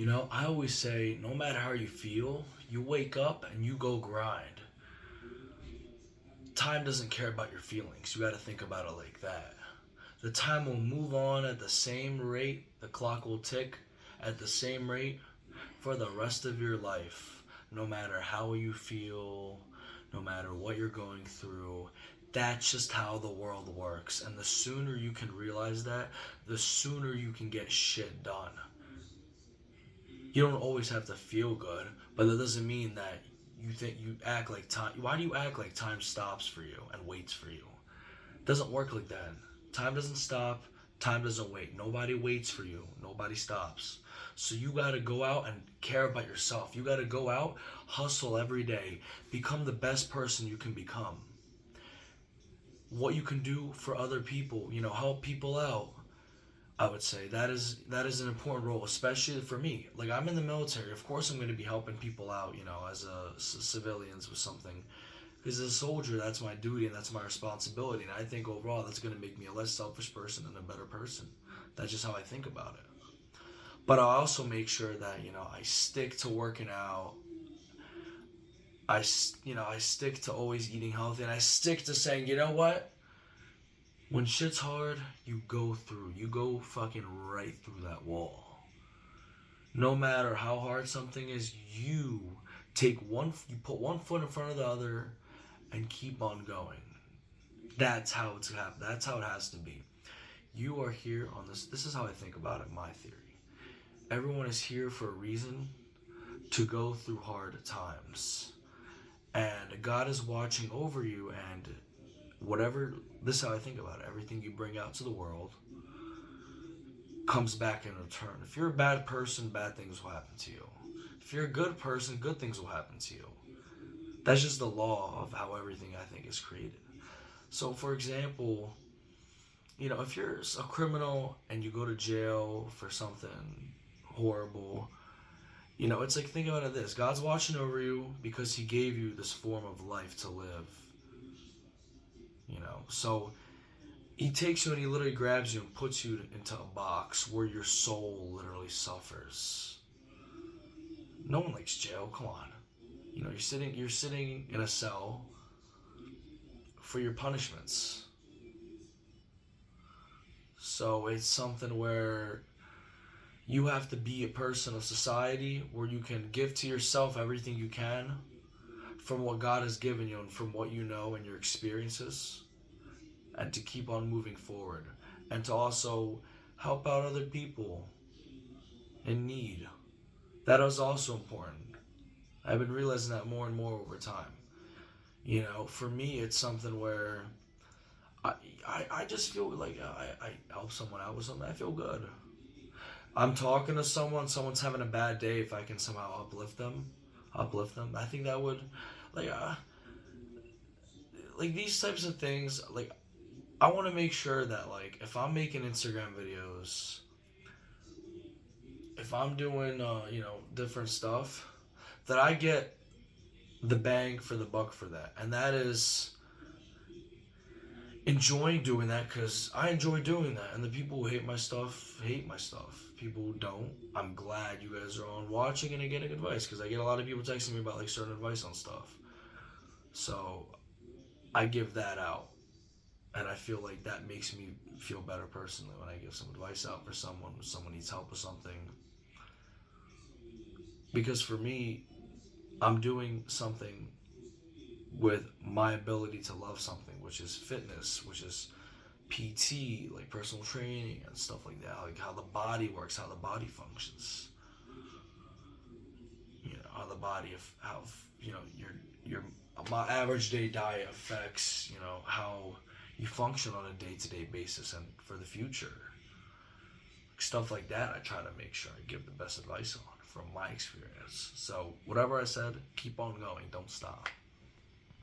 I always say no matter how you feel, you wake up and you go grind. Time doesn't care about your feelings. You got to think about it like that. The time will move on at the same rate, the clock will tick at the same rate for the rest of your life. No matter how you feel, no matter what you're going through, that's just how the world works. And the sooner you can realize that, the sooner you can get shit done. You don't always have to feel good, but that doesn't mean that you think you act like time. Why do you act like time stops for you and waits for you? It doesn't work like that. Time doesn't stop. Time doesn't wait. Nobody waits for you. Nobody stops. So you got to go out and care about yourself. You got to go out, hustle every day, become the best person you can become. What you can do for other people, help people out. I would say that is an important role, especially for me. Like I'm in the military, of course I'm going to be helping people out, as civilians with something. Because as a soldier, that's my duty and that's my responsibility. And I think overall, that's going to make me a less selfish person and a better person. That's just how I think about it. But I also make sure that I stick to working out. I stick to always eating healthy, and I stick to saying, you know what? When shit's hard, you go through. You go fucking right through that wall. No matter how hard something is, you put one foot in front of the other, and keep on going. That's how it's happened. That's how it has to be. You are here on this. This is how I think about it. My theory. Everyone is here for a reason to go through hard times, and God is watching over you. And whatever, this is how I think about it. Everything you bring out to the world comes back in return. If you're a bad person, bad things will happen to you. If you're a good person, good things will happen to you. That's just the law of how everything I think is created. So, for example, if you're a criminal and you go to jail for something horrible, it's like, think about it this: God's watching over you because He gave you this form of life to live. So He takes you and He literally grabs you and puts you into a box where your soul literally suffers. No one likes jail. Come on. You're sitting in a cell for your punishments. So it's something where you have to be a person of society where you can give to yourself everything you can from what God has given you and from what you know and your experiences, and to keep on moving forward, and to also help out other people in need. That is also important. I've been realizing that more and more over time. For me, it's something where I just feel like I help someone out with something. I feel good. I'm talking to someone's having a bad day. If I can somehow uplift them, I think that would, like, like these types of things. Like, I want to make sure that, like, if I'm making Instagram videos, if I'm doing, different stuff, that I get the bang for the buck for that, and that is enjoying doing that because I enjoy doing that. And the people who hate my stuff. People who don't, I'm glad you guys are on watching and getting advice, because I get a lot of people texting me about like certain advice on stuff. So I give that out, and I feel like that makes me feel better personally when I give some advice out for someone when someone needs help with something. Because for me, I'm doing something with my ability to love something, which is fitness, which is PT, like personal training and stuff like that, like how the body works, how the body functions. How the body of how your my average day diet affects how you function on a day-to-day basis and for the future. Stuff like that, I try to make sure I give the best advice on from my experience. So whatever I said, keep on going, don't stop.